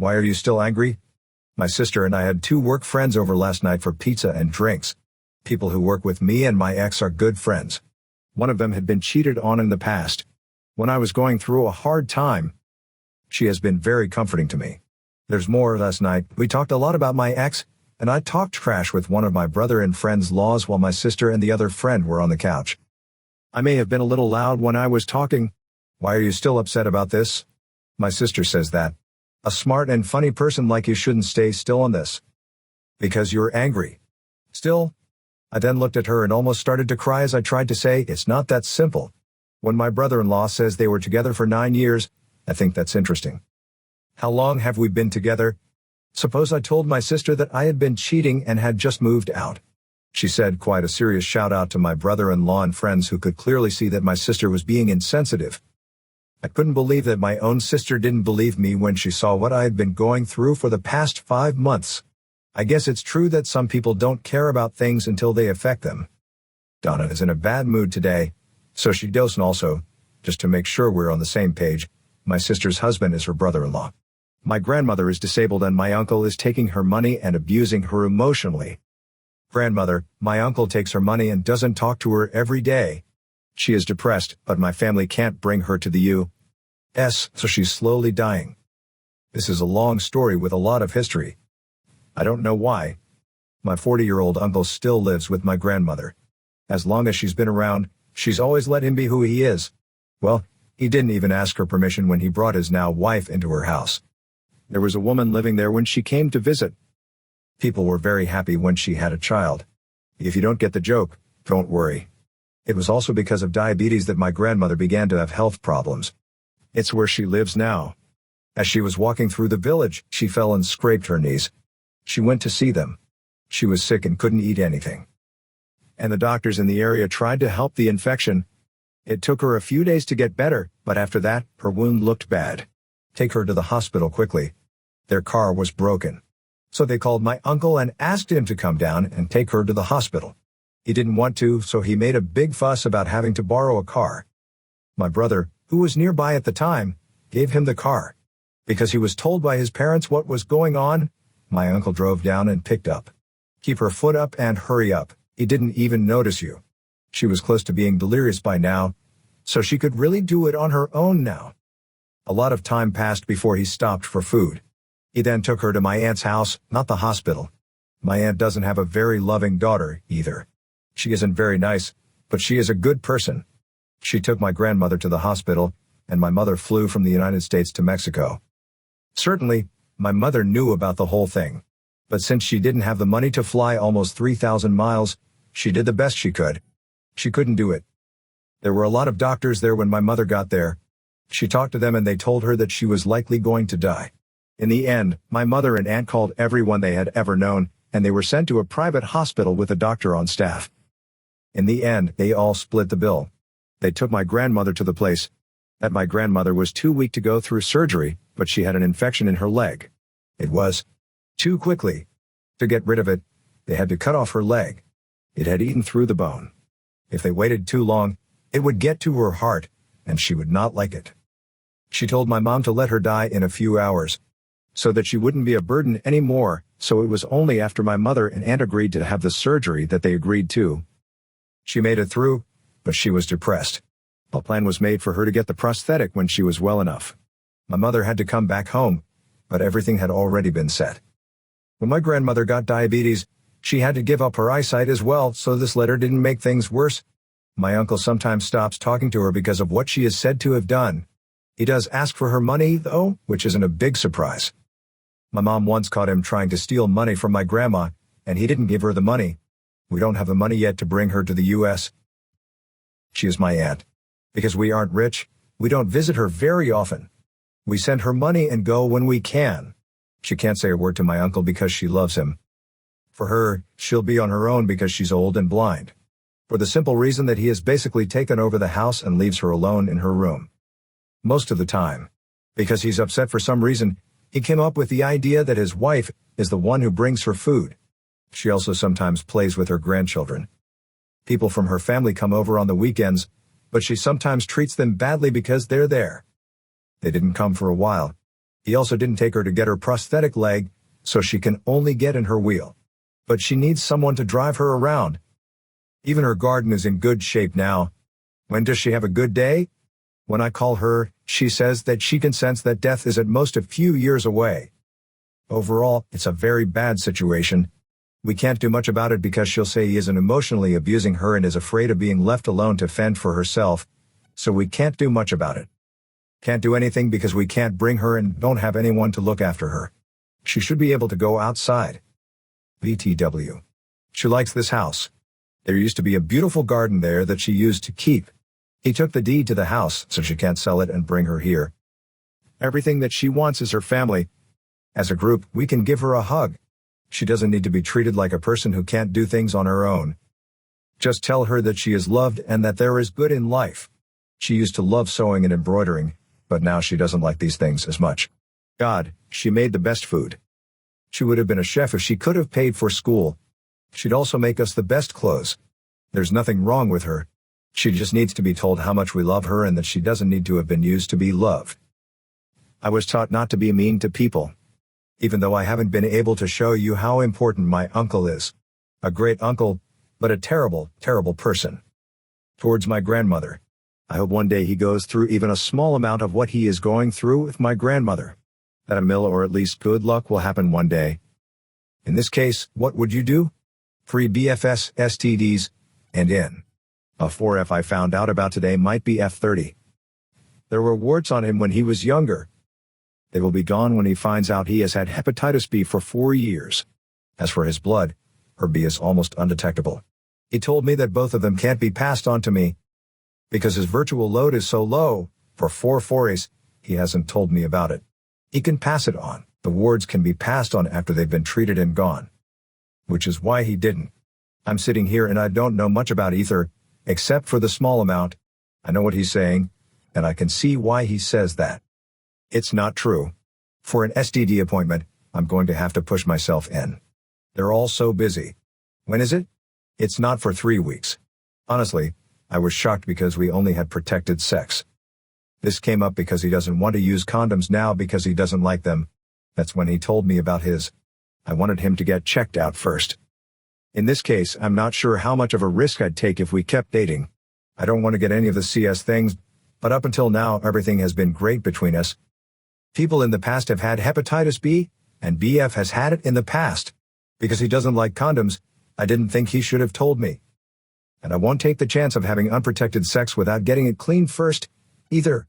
Why are you still angry? My sister and I had 2 work friends over last night for pizza and drinks. People who work with me and my ex are good friends. One of them had been cheated on in the past. When I was going through a hard time, she has been very comforting to me. There's more. Last night, we talked a lot about my ex, and I talked trash with one of my brother and friends-in-laws while my sister and the other friend were on the couch. I may have been a little loud when I was talking. Why are you still upset about this? My sister says that a smart and funny person like you shouldn't stay still on this. Because you're angry. Still? I then looked at her and almost started to cry as I tried to say, it's not that simple. When my brother-in-law says they were together for 9 years, I think that's interesting. How long have we been together? Suppose I told my sister that I had been cheating and had just moved out. She said quite a serious shout out to my brother-in-law and friends who could clearly see that my sister was being insensitive. I couldn't believe that my own sister didn't believe me when she saw what I had been going through for the past 5 months. I guess it's true that some people don't care about things until they affect them. Donna is in a bad mood today, so she doesn't. Also, just to make sure we're on the same page, my sister's husband is her brother-in-law. My grandmother is disabled and my uncle is taking her money and abusing her emotionally. Grandmother, my uncle takes her money and doesn't talk to her every day. She is depressed, but my family can't bring her to the U.S., so she's slowly dying. This is a long story with a lot of history. I don't know why. My 40-year-old uncle still lives with my grandmother. As long as she's been around, she's always let him be who he is. Well, he didn't even ask her permission when he brought his now wife into her house. There was a woman living there when she came to visit. People were very happy when she had a child. If you don't get the joke, don't worry. It was also because of diabetes that my grandmother began to have health problems. It's where she lives now. As she was walking through the village, she fell and scraped her knees. She went to see them. She was sick and couldn't eat anything. And the doctors in the area tried to help the infection. It took her a few days to get better, but after that, her wound looked bad. Take her to the hospital quickly. Their car was broken. So they called my uncle and asked him to come down and take her to the hospital. He didn't want to, so he made a big fuss about having to borrow a car. My brother, who was nearby at the time, gave him the car. Because he was told by his parents what was going on, my uncle drove down and picked up. Keep her foot up and hurry up. He didn't even notice you. She was close to being delirious by now, so she could really do it on her own now. A lot of time passed before he stopped for food. He then took her to my aunt's house, not the hospital. My aunt doesn't have a very loving daughter, either. She isn't very nice, but she is a good person. She took my grandmother to the hospital, and my mother flew from the United States to Mexico. Certainly, my mother knew about the whole thing. But since she didn't have the money to fly almost 3,000 miles, she did the best she could. She couldn't do it. There were a lot of doctors there when my mother got there. She talked to them and they told her that she was likely going to die. In the end, my mother and aunt called everyone they had ever known, and they were sent to a private hospital with a doctor on staff. In the end, they all split the bill. They took my grandmother to the place. That my grandmother was too weak to go through surgery, but she had an infection in her leg. It was too quickly. To get rid of it, they had to cut off her leg. It had eaten through the bone. If they waited too long, it would get to her heart, and she would not like it. She told my mom to let her die in a few hours, so that she wouldn't be a burden anymore, so it was only after my mother and aunt agreed to have the surgery that they agreed to. She made it through, but she was depressed. A plan was made for her to get the prosthetic when she was well enough. My mother had to come back home, but everything had already been set. When my grandmother got diabetes, she had to give up her eyesight as well, so this letter didn't make things worse. My uncle sometimes stops talking to her because of what she is said to have done. He does ask for her money, though, which isn't a big surprise. My mom once caught him trying to steal money from my grandma, and he didn't give her the money. We don't have the money yet to bring her to the U.S. She is my aunt. Because we aren't rich, we don't visit her very often. We send her money and go when we can. She can't say a word to my uncle because she loves him. For her, she'll be on her own because she's old and blind. For the simple reason that he has basically taken over the house and leaves her alone in her room. Most of the time. Because he's upset for some reason, he came up with the idea that his wife is the one who brings her food. She also sometimes plays with her grandchildren. People from her family come over on the weekends, but she sometimes treats them badly because they're there. They didn't come for a while. He also didn't take her to get her prosthetic leg, so she can only get in her wheel. But she needs someone to drive her around. Even her garden is in good shape now. When does she have a good day? When I call her, she says that she can sense that death is at most a few years away. Overall, it's a very bad situation. We can't do much about it because she'll say he isn't emotionally abusing her and is afraid of being left alone to fend for herself, so we can't do much about it. Can't do anything because we can't bring her and don't have anyone to look after her. She should be able to go outside. BTW. She likes this house. There used to be a beautiful garden there that she used to keep. He took the deed to the house so she can't sell it and bring her here. Everything that she wants is her family. As a group, we can give her a hug. She doesn't need to be treated like a person who can't do things on her own. Just tell her that she is loved and that there is good in life. She used to love sewing and embroidering, but now she doesn't like these things as much. God, she made the best food. She would have been a chef if she could have paid for school. She'd also make us the best clothes. There's nothing wrong with her. She just needs to be told how much we love her and that she doesn't need to have been used to be loved. I was taught not to be mean to people. Even though I haven't been able to show you how important my uncle is. A great uncle, but a terrible, terrible person. Towards my grandmother. I hope one day he goes through even a small amount of what he is going through with my grandmother. That a mill or at least good luck will happen one day. In this case, what would you do? Free BFS, STDs, and in. A 4F I found out about today might be F30. There were warts on him when he was younger. They will be gone when he finds out he has had hepatitis B for 4 years. As for his blood, her B is almost undetectable. He told me that both of them can't be passed on to me. Because his virtual load is so low, for 4 4s, he hasn't told me about it. He can pass it on. The wards can be passed on after they've been treated and gone. Which is why he didn't. I'm sitting here and I don't know much about ether, except for the small amount. I know what he's saying, and I can see why he says that. It's not true. For an STD appointment, I'm going to have to push myself in. They're all so busy. When is it? It's not for 3 weeks. Honestly, I was shocked because we only had protected sex. This came up because he doesn't want to use condoms now because he doesn't like them. That's when he told me about his. I wanted him to get checked out first. In this case, I'm not sure how much of a risk I'd take if we kept dating. I don't want to get any of the CS things, but up until now everything has been great between us. People in the past have had hepatitis B, and BF has had it in the past. Because he doesn't like condoms, I didn't think he should have told me. And I won't take the chance of having unprotected sex without getting it clean first, either.